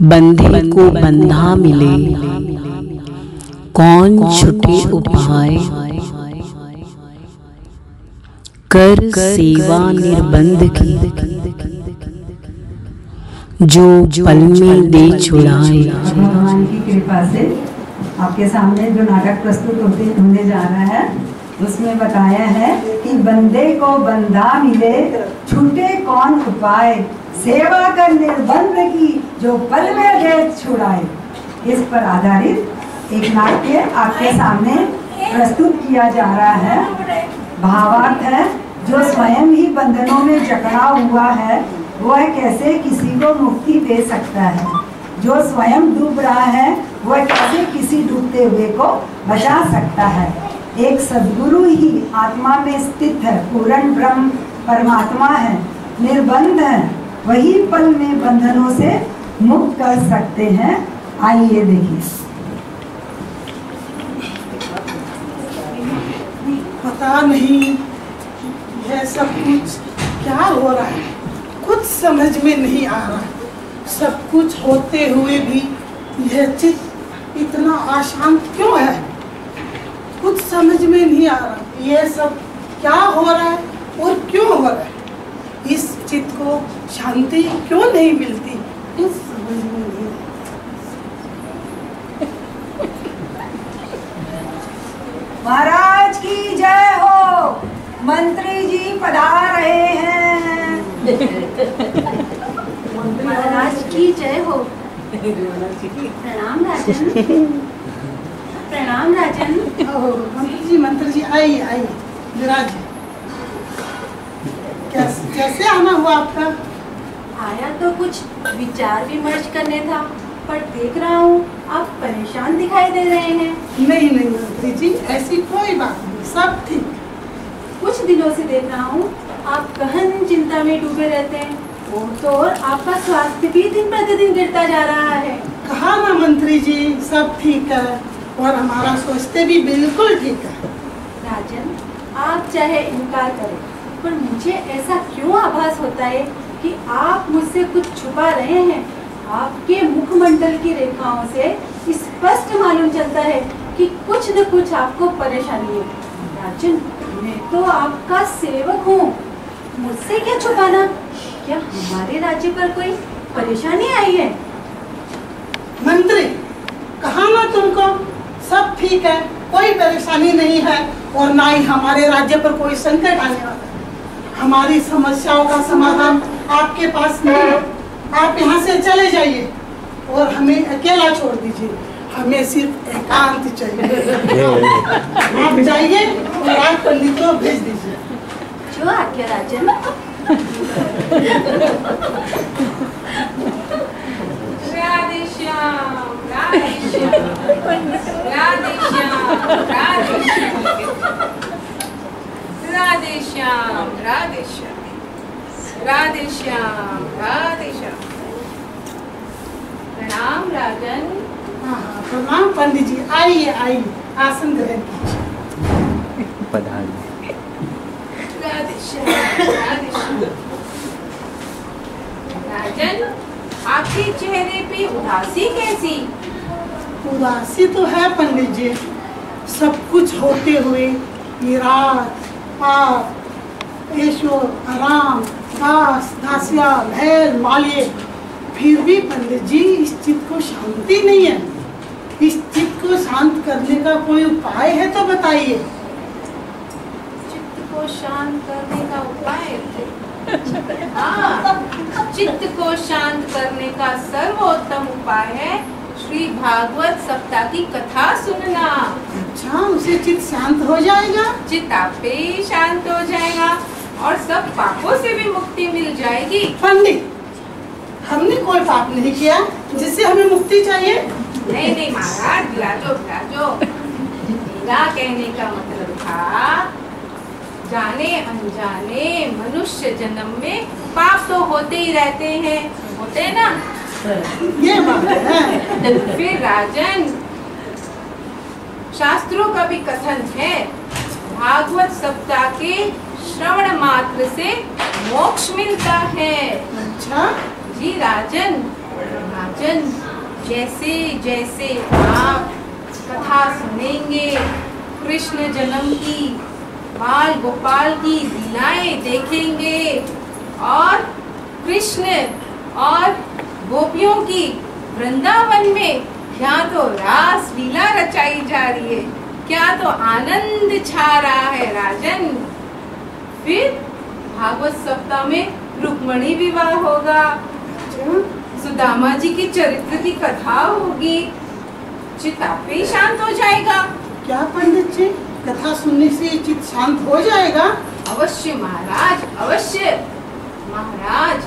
बंधे को बंधा मिले, कौन छुटे उपाय। कर सेवा निर्बंध की, जो पल में दे छुड़ाए। भगवान की कृपा से आपके सामने जो नाटक प्रस्तुत होने जा रहा है उसमें बताया है कि बंदे को बंधा मिले, छूटे कौन उपाय। सेवा कर निर्बंध की, जो पल में दे छुड़ाए। इस पर आधारित एक नाट्य आपके सामने प्रस्तुत किया जा रहा है। भावार्थ है, जो स्वयं ही बंधनों में जकड़ा हुआ है वह कैसे किसी को मुक्ति दे सकता है। जो स्वयं डूब रहा है वह कैसे किसी डूबते हुए को बचा सकता है। एक सद्गुरु ही आत्मा में स्थित है, पूर्ण ब्रह्म परमात्मा है, निर्बंध है, वही पल में बंधनों से मुक्त कर सकते हैं। आइए देखिए। पता नहीं यह सब कुछ क्या हो रहा है, कुछ समझ में नहीं आ रहा। सब कुछ होते हुए भी यह चित्त इतना अशांत क्यों है, कुछ समझ में नहीं आ रहा। यह सब क्या हो रहा है और क्यों हो रहा है। इस चित्त को शांति क्यों नहीं मिलती, कुछ समझ में नहीं आता। महाराज की जय हो। मंत्री जी पधार रहे हैं। महाराज की जय हो। प्रणाम राजन। प्रणाम राजन। मंत्री जी आइए आइए विराज। कैसे आना हुआ आपका? आया तो कुछ विचार विमर्श करने था, पर देख रहा हूँ आप परेशान दिखाई दे रहे हैं। नहीं नहीं मंत्री जी, ऐसी कोई बात नहीं, सब ठीक। कुछ दिनों से देख रहा हूँ आप गहन चिंता में डूबे रहते हैं, और तो और आपका स्वास्थ्य भी दिन प्रतिदिन गिरता जा रहा है। कहा ना मंत्री जी, सब ठीक है और हमारा सोचते भी बिल्कुल ठीक है। राजन, आप चाहे इनकार करें, पर मुझे ऐसा क्यों आभास होता है कि आप मुझसे कुछ छुपा रहे हैं। आपके मुखमंडल की रेखाओं से स्पष्ट मालूम चलता है कि कुछ न कुछ आपको परेशानी है। राजन, मैं तो आपका सेवक हूँ, मुझसे क्या छुपाना। क्या हमारे राज्य पर कोई परेशानी आई है? मंत्री, कहा ना तुमको सब ठीक है, कोई परेशानी नहीं है और ना ही हमारे राज्य पर कोई संकट आने वाला है। हमारी समस्याओं का समाधान आपके पास नहीं है। आप यहाँ से चले जाइए और हमें अकेला छोड़ दीजिए। हमें सिर्फ एकांत चाहिए। आप जाइए और राज पंडित को भेज दीजिए। जो आज्ञा राजन। राधे श्याम, राधे श्याम, राधे श्याम, राधे श्याम, राधे श्याम, राधे श्याम, राधे श्याम, राधे श्याम। प्रणाम राजन। हाँ प्रणाम पंडित जी। आइए आइए, आसन ग्रहण कीजिए। राधे श्याम, राधे श्याम। राजन, आपके चेहरे पे उदासी कैसी? उदासी तो है पंडित जी, सब कुछ होते हुए ये रात पाप ईश्वर आराम दास दासिया महल मालिक, फिर भी पंडित जी इस चित्त को शांति नहीं है। इस चित्त को शांत करने का कोई उपाय है तो बताइए। चित्त को शांत करने का उपाय? हाँ, चित्त को शांत करने का सर्वोत्तम उपाय है श्री भागवत सप्ताह की कथा सुनना। अच्छा, उसे चित्त शांत हो जाएगा? चित्त आपे ही शांत हो जाएगा और सब पापों से भी मुक्ति मिल जाएगी। पंडित, हमने कोई पाप नहीं किया जिससे हमें मुक्ति चाहिए। नहीं नहीं महाराज, बिलाजो बिलाजो। मेरा कहने का मतलब था, जाने अनजाने मनुष्य जन्म में पाप तो होते ही रहते हैं, होते हैं ना? ये बात है। फिर राजन, शास्त्रों का भी कथन है, भागवत सप्ताह के श्रवण मात्र से मोक्ष मिलता है। अच्छा जी राजन, राजन, जैसे जैसे आप कथा सुनेंगे, कृष्ण जन्म की, बाल गोपाल की लीलाएं देखेंगे और कृष्ण और गोपियों की वृंदावन में यहाँ तो रास लीला रचाई जा रही है, क्या तो आनंद छा रहा है राजन। फिर भागवत सप्ताह में रुक्मणी विवाह होगा, सुदामा जी की चरित्र की कथा होगी, चित्त आपे ही शांत हो जाएगा। क्या पंडित जी, कथा सुनने से चित्त शांत हो जाएगा? अवश्य महाराज, अवश्य महाराज।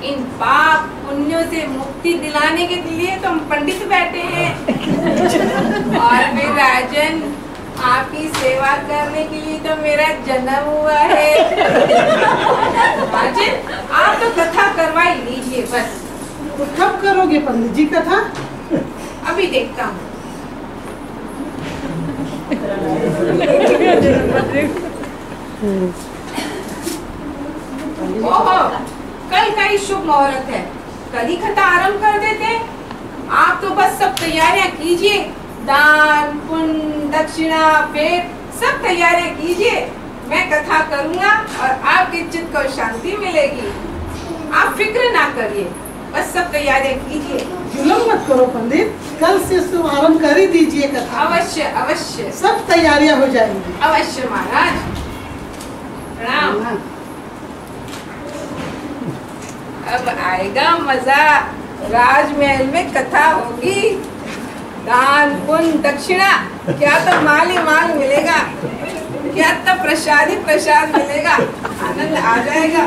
इन पाप पुण्यों से मुक्ति दिलाने के लिए तो हम पंडित बैठे हैं और फिर राजन, आपकी सेवा करने के लिए तो मेरा जन्म हुआ है। राजन, आप तो कथा करवा ही लीजिए बस। तो कब करोगे पंडित जी कथा? अभी देखता हूँ। ओहो, कल का ही शुभ मुहूर्त है, कल ही कथा आरंभ कर देते हैं। आप तो बस सब तैयारियां कीजिए, दान पुण्य दक्षिणा भेंट सब तैयारियां कीजिए, मैं कथा करूंगा और आपके चित्त को शांति मिलेगी। आप फिक्र ना करिए, बस सब तैयारियां कीजिए। जुल्म मत करो पंडित, कल से शुभारंभ कर ही दीजिए कथा। अवश्य अवश्य, सब तैयारियां हो जाएंगी। अवश्य महाराज, प्रणाम। अब आएगा मजा, राजमहल में कथा होगी, दान पुण्य दक्षिणा, क्या तो माल ही माल मिलेगा, क्या तो प्रसाद ही प्रसाद मिलेगा, आनंद आ जाएगा।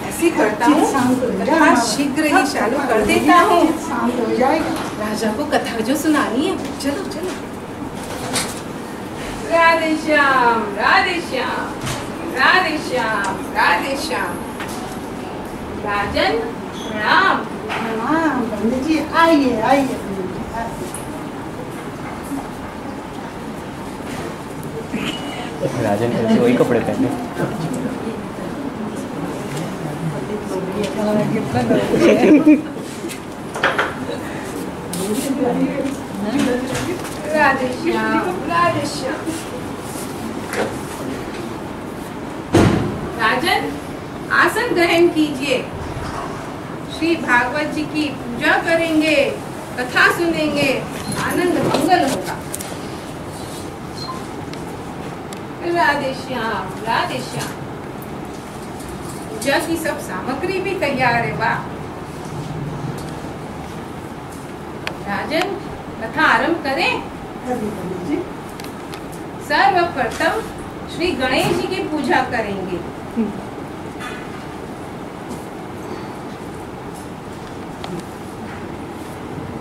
ऐसी करता हूँ, कथा शीघ्र ही चालू कर देता हूँ। शांत हो जाएगा। राजा को कथा जो सुनानी है, चलो चलो। राधे श्याम राधे श्याम राधे श्याम राधे श्याम। राजन प्रणाम। प्रणाम पंडित जी, आइए आइए पंडित जी, आइए। राजन कैसे वही कपड़े पहने। राधे श्याम राधे श्याम। राजन, आसन ग्रहण कीजिए, श्री भागवत जी की पूजा करेंगे, कथा सुनेंगे, आनंद मंगल होगा। राधे श्याम राधे श्याम। पूजा की सब सामग्री भी तैयार है। वाह राजन, कथा आरंभ करें। पंडित जी, सर्वप्रथम श्री गणेश जी की पूजा करेंगे।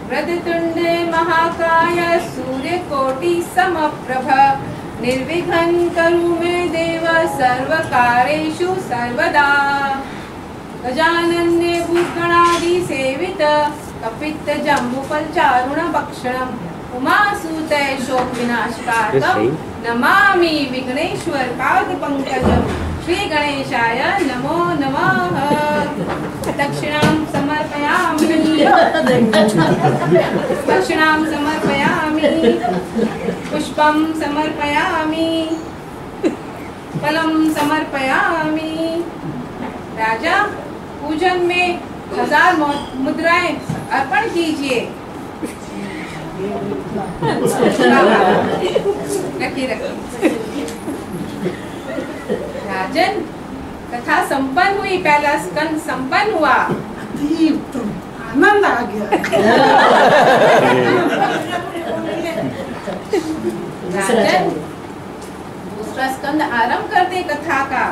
वक्रतुंड महाकाय सूर्यकोटि समप्रभ निर्विघ्नं कुरु मे देव सर्वकार्येषु सर्वदा। गजानने भूतगणादि सेवित कपित्त जम्बूफलचारुण भक्षणम् उमासुते शोक विनाशकारकम् नमामि विघ्नेश्वर पाद पंकजम्। श्री गणेशाय नमो नमः। दक्षिणां समर्पयामि, दक्षिणां समर्पयामि, पुष्पं समर्पयामि, फलं समर्पयामि। राजा, पूजन में 1000 मुद्राएं अर्पण कीजिए। रखिए रखिए। राजन, कथा संपन्न हुई, पहला स्कंद संपन्न हुआ। अति उत्तम, आनंद आ गया। राजन, दूसरा स्कंद आरंभ कर दे कथा का।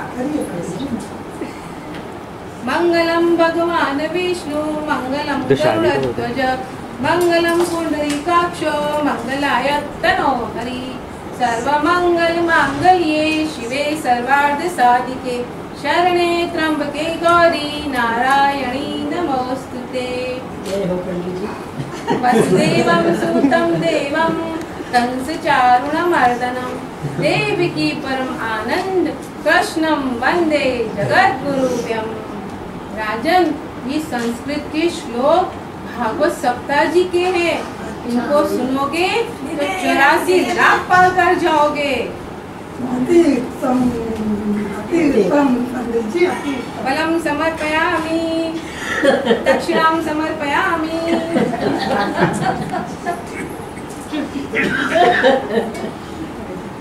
मंगलम भगवान विष्णु मंगलम गरुड़ध्वज मंगलम पुंडरीकाक्षो मंगलाय तनोहरि। सर्वमंगल मांगल्ये शिवे सर्वार्थ साधिके शरणे त्र्यंबके गौरी नारायणी नमोस्तुते। वसुदेवं सुतं देवं कंसचारुणमर्दनं देवकी परम आनंद कृष्णं वंदे जगद्गुरुव्यं। राजन, ये संस्कृत के श्लोक भागवत सप्ताह जी के हैं। इनको सुनोगे तो 84 लाख पार कर जाओगे। बलम समर्पयामि, दक्षिणाम समर्पयामि।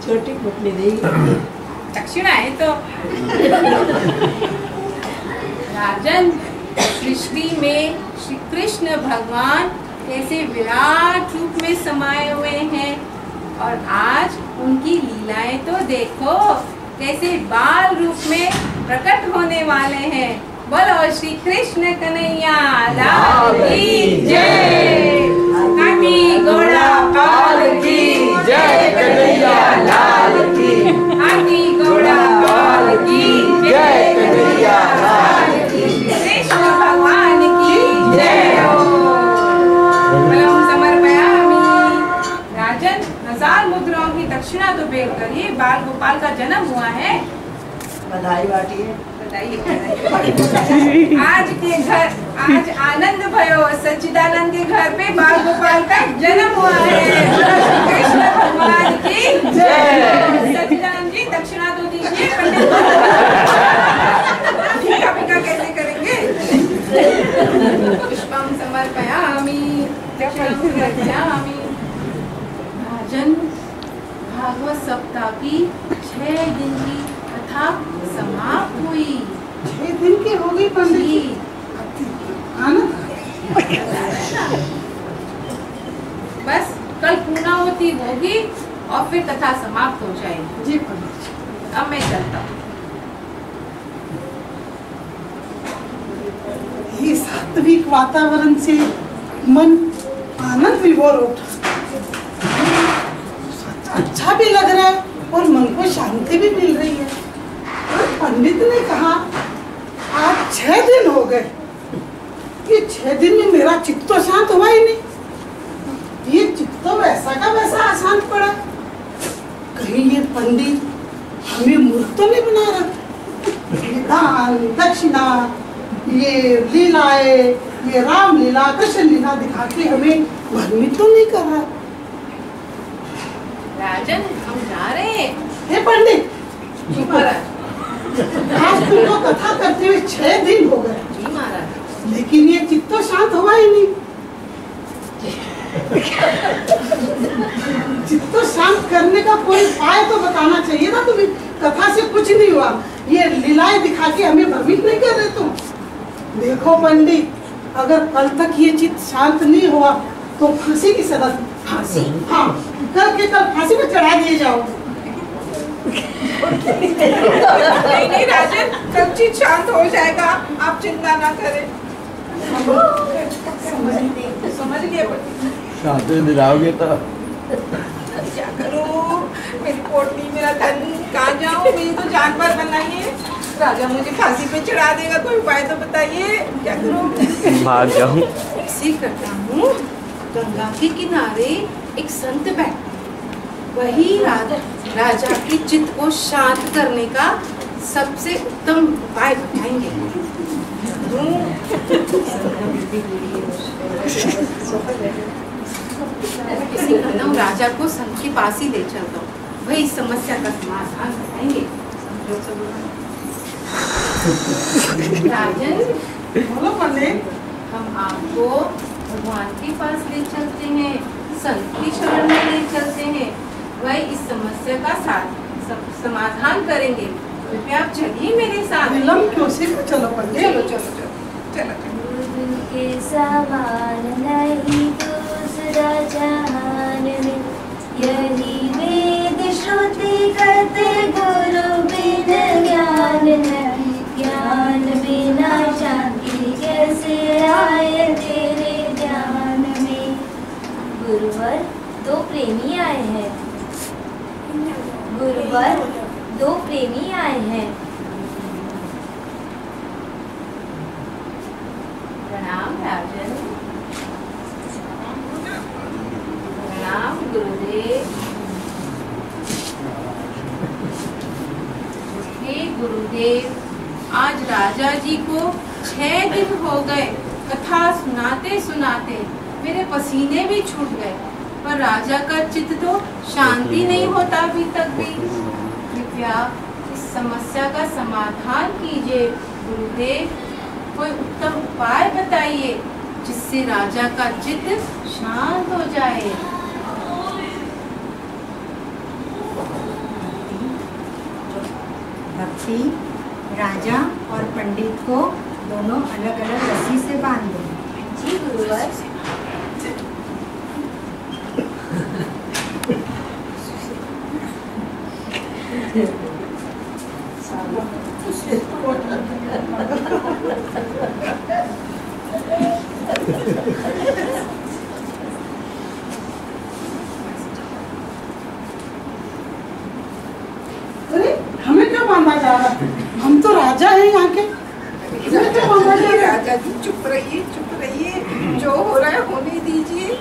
छोटी पुतली दी दक्षिणा है तो। राजन, सृष्टि में श्री कृष्ण भगवान कैसे विराट रूप में समाये हुए हैं, और आज उनकी लीलाएं तो देखो कैसे बाल रूप में प्रकट होने वाले हैं। बोलो श्री कृष्ण कन्हैया लाल की जय। काटी घोड़ा काल की जय, कन्हैया लाल की। काटी घोड़ा काल की जय, कन्हैया लाल की। कृष्ण भगवान की जय हो। बलम समर्पयामि। राजन, 1000 मुद्राओं की दक्षिणा तो भेज करिए, बाल गोपाल का जन्म हुआ है। बधाई बाटिए। आज के घर आज आनंद भयो, सच्चिदानंद के घर पे बाल गोपाल का जन्म हुआ है। कृष्ण भगवान की जय। सच्चिदानंद जी, दक्षिणा तो दीजिए। पंडित कैसे करेंगे? पुष्पम समर्पयामि, दक्षिणाम समर्पयामि। राजन, भागवत सप्ताह की 6 दिन की कथा समाप्त हुई। 6 दिन की हो गई पंडित जी। बस कल पूर्णाहुति होगी और फिर कथा समाप्त हो जाएगी। जी पंडित जी। अब मैं चलता हूँ। ये सात्विक वातावरण से मन आनंद विभोर उठा, अच्छा भी लग रहा है और मन को शांति भी मिल रही है। और पंडित ने कहा आज 6 दिन हो गए, ये 6 दिन में मेरा चित्त तो शांत हुआ ही नहीं। ये चित्त तो वैसा का वैसा अशांत पड़ा। कहीं ये पंडित हमें मूर्ख तो नहीं बना रहा? ये दान दक्षिणा, ये लीलाएं, ये राम लीला कृष्ण लीला दिखा के हमें भ्रमित तो नहीं कर रहा? राजन, हम जा रहे हैं। हे पंडित, जी महाराज। आज तुमको कथा करते हुए 6 दिन हो गए, जी महाराज। लेकिन ये चित्त तो शांत हुआ ही नहीं। चित्त तो शांत करने का कोई उपाय तो बताना चाहिए ना तुम्हें। कथा से कुछ नहीं हुआ, ये लीलाएं दिखा के हमें भ्रमित नहीं कर रहे तुम। देखो पंडित, अगर कल तक ये चित्त शांत नहीं हुआ तो फांसी की सजा। फांसी? हाँ, कल के कल फांसी पे चढ़ा दिए जाओ। नहीं राजन, कल चित्त शांत हो जाएगा, आप चिंता ना करें। समझ गए? शांति दिलाओगे तो क्या करूं? मेरी पोटली, मेरा धन, कहाँ जाऊं? मेरी तो जान पर बनाइए। राजा मुझे फांसी पे चढ़ा देगा, कोई उपाय तो बताइए। क्या करूं? भाग जाऊं। ऐसे करता हूँ, गंगा के किनारे एक संत बैठा, वही राजा की चित्त को शांत करने का सबसे उत्तम उपाय बताएंगे। किसी कदम राजा को संत के पास ही ले चलता हूँ, वही समस्या का समाधान बताएंगे। राजन, बोलो पंडित। हम आपको भगवान के पास ले चलते हैं, संत की शरण में ले चलते हैं, वह इस समस्या का समाधान करेंगे। कृपया आप चलिए मेरे साथ। विलम्ब क्यों से? चलो पंडित। चलो चलो चलो चलो। के समान नहीं दूसरा जहान में, यही वेद श्रुति करते गुरु बिन ज्ञान नहीं। ज्ञान बिना शांति कैसे आए तेरे ध्यान में। गुरुवर 2 प्रेमी आए हैं, गुरुवर 2 प्रेमी आए हैं। प्रणाम राजन। प्रणाम गुरुदेव। हे गुरुदेव, आज राजा जी को 6 दिन हो गए कथा सुनाते सुनाते मेरे पसीने भी छूट गए, पर राजा का चित्त तो शांति नहीं होता अभी तक भी। कृपया इस समस्या का समाधान कीजिए गुरुदेव। कोई उत्तम उपाय बताइए जिससे राजा का चित्त शांत हो जाए। भक्ति, राजा और पंडित को दोनों अलग अलग रस्सी से बांध दो। जी गुरुवर। अरे हमें क्यों बांधा जा रहा है? हम तो राजा हैं यहाँ के। हमें क्यों बांधा जा रहा है? राजा जी चुप रहिए, जो हो रहा है होने दीजिए।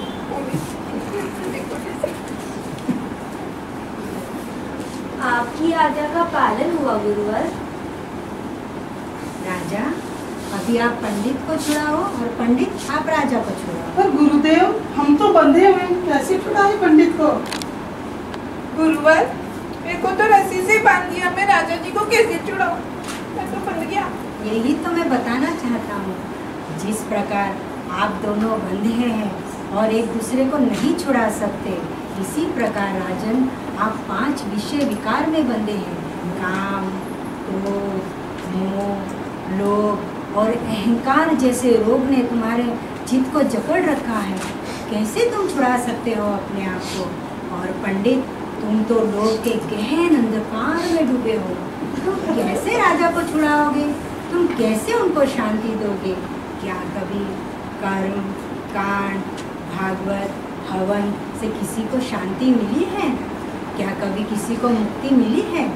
आपकी आज्ञा का पालन हुआ गुरुवर। राजा, अभी आप पंडित को छुड़ाओ और पंडित आप राजा को छुड़ाओ। पर गुरुदेव, हम तो बंधे हुए हैं, कैसे छुड़ाए पंडित को? गुरुवर, मेरे को तो रस्सी से बांध दिया, मैं राजा जी को कैसे छुड़ाऊं? मैं तो बंध गया। यही तो मैं बताना चाहता हूँ। जिस प्रकार आप दोनों बंधे हैं और एक दूसरे को नहीं छुड़ा सकते, इसी प्रकार राजन आप 5 विषय विकार में बंधे हैं। काम, क्रोध, मोह, लोभ और अहंकार जैसे रोग ने तुम्हारे चित्त को जकड़ रखा है। कैसे तुम छुड़ा सकते हो अपने आप को? और पंडित, तुम तो लोभ के गहन अंधकार में डूबे हो। तुम कैसे राजा को छुड़ाओगे? तुम कैसे उनको शांति दोगे? क्या कभी कर्म, कांड, भागवत, हवन से किसी को शांति मिली है? क्या कभी किसी को मुक्ति मिली है?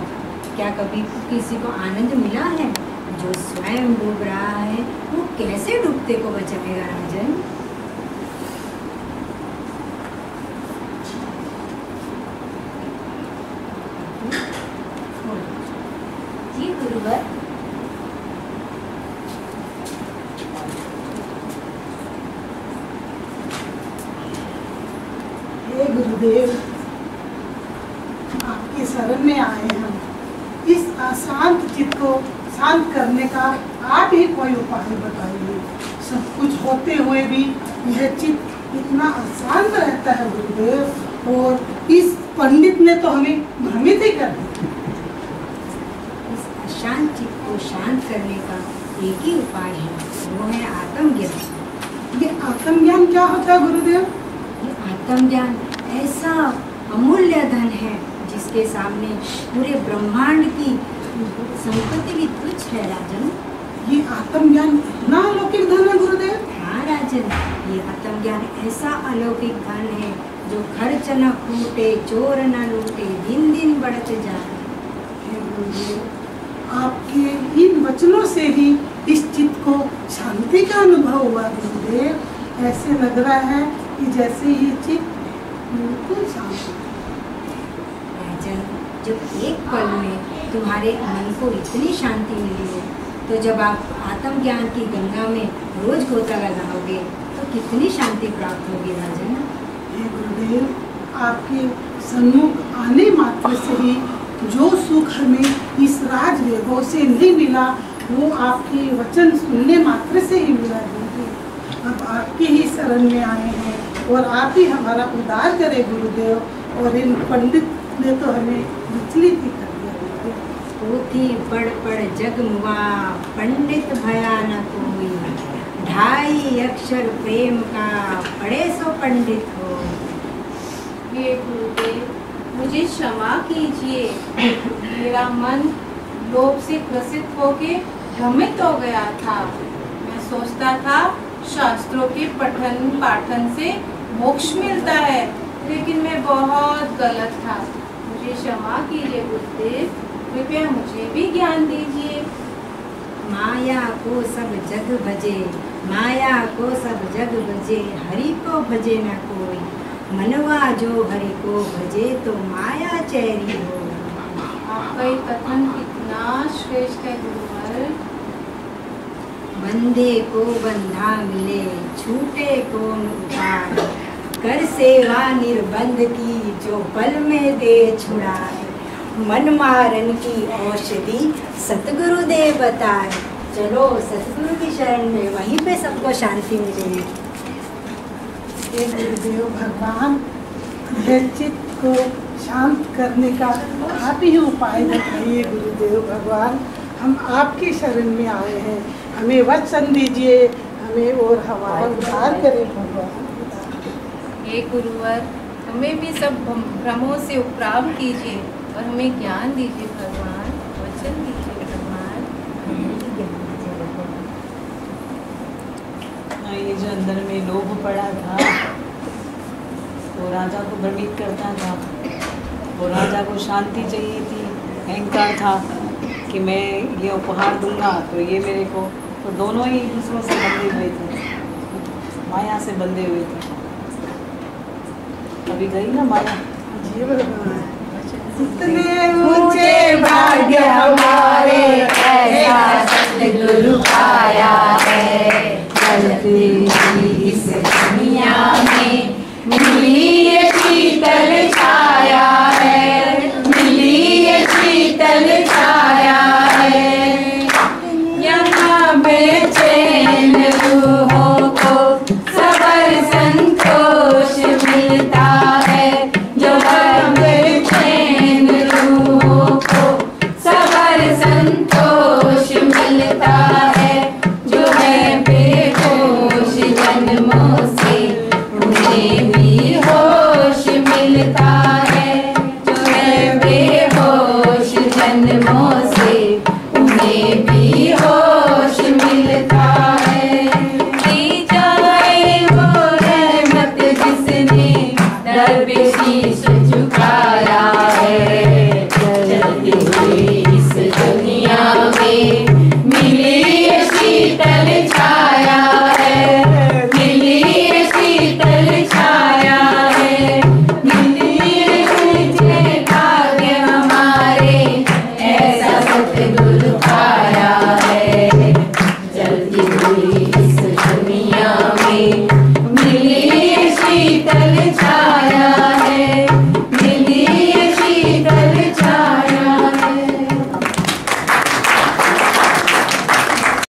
क्या कभी किसी को आनंद मिला है? जो स्वयं डूब रहा है वो कैसे डूबते को बचाएगा राजन? जी गुरुवर। हे गुरुदेव, आपकी शरण में आए हैं हम। इस अशांत चित्त को शांत करने का आप ही कोई उपाय बताइए। सब कुछ होते हुए भी यह चित्त इतना अशांत रहता है गुरुदेव, और इस पंडित ने तो हमें भ्रमित ही कर दिया। इस अशांत चित्त को शांत करने का एक ही उपाय है, वो है आत्मज्ञान। ये आत्मज्ञान क्या होता है गुरुदेव? ये आत्मज्ञान ऐसा अमूल्य धन है जिसके सामने पूरे ब्रह्मांड की संपत्ति भी तुच्छ है राजन। ये आत्मज्ञान इतना अलौकिक धन है गुरुदेव? हाँ राजन, ये आत्मज्ञान ऐसा अलौकिक धन है जो खर्च न खूटे, चोर न लूटे, दिन दिन बढ़ते जा रहे। हे गुरुदेव, आपके इन वचनों से ही इस चित्त को शांति का अनुभव हुआ गुरुदेव। ऐसे लग रहा है कि जैसे ये चित्त बिल्कुल शांत है। राजन, जब एक पल में तुम्हारे मन को इतनी शांति मिली है, तो जब आप आत्मज्ञान की गंगा में रोज गोता लगाओगे तो कितनी शांति प्राप्त होगी राजन। हे गुरुदेव, आपके सन्मुख आने मात्र से ही जो सुख हमें इस राज वैभव से नहीं मिला, वो आपके वचन सुनने मात्र से ही मिला गुरुदेव। अब आपके ही शरण में आए हैं और आप ही हमारा उद्धार करें गुरुदेव। और इन पंडित ने तो हमें विचलित ही कर दिया गुरुदेव। पोथी पढ़ जग मुआ, पंडित भया न कोई, 2.5 अक्षर प्रेम का, पढ़े सो पंडित हो। हे गुरुदेव, मुझे क्षमा कीजिए। मेरा मन लोभ से ग्रसित होके भ्रमित हो गया था। मैं सोचता था शास्त्रों के पठन पाठन से मोक्ष मिलता है, लेकिन मैं बहुत गलत था। मुझे क्षमा कीजिए गुरुदेव, कृपया मुझे भी ज्ञान दीजिए। माया को सब जग भजे, माया को सब जग भजे, हरि को भजे न कोई, मनवा जो हरि को भजे तो माया चैरी हो। आपका ये कथन कितना श्रेष्ठ है गुरुवर। बंधे को बंधा मिले छूटे कौन उपाय, कर सेवा निर्बंध की जो पल में दे छुड़ाए, मन मारन की औषधि सतगुरु दे बताए। चलो सतगुरु की शरण में, वहीं पे सबको शांति मिलेगी। हे गुरुदेव भगवान, यह चित्त को शांत करने का आप ही उपाय बताइए। गुरुदेव भगवान, हम आपकी शरण में आए हैं, हमें वचन दीजिए, हमें और हमारा उद्धार करें भगवान। हे गुरुवर, हमें भी सब भ्रमों से उपराम कीजिए और हमें ज्ञान दीजिए भगवान, वचन दीजिए भगवान। ये जो अंदर में लोभ पड़ा था वो राजा को भ्रमित करता था, वो राजा को शांति चाहिए थी, अहंकार था कि मैं ये उपहार दूंगा तो ये मेरे को, तो दोनों ही दूसरों से बंधे हुए थे, माया से बंधे हुए थे। अभी गई ना माया। जी भगवान, इतने ऊंचे भाग्य हमारे, ऐसा सतगुरु आया है। इस दुनिया में मिली ये शीतल छाया,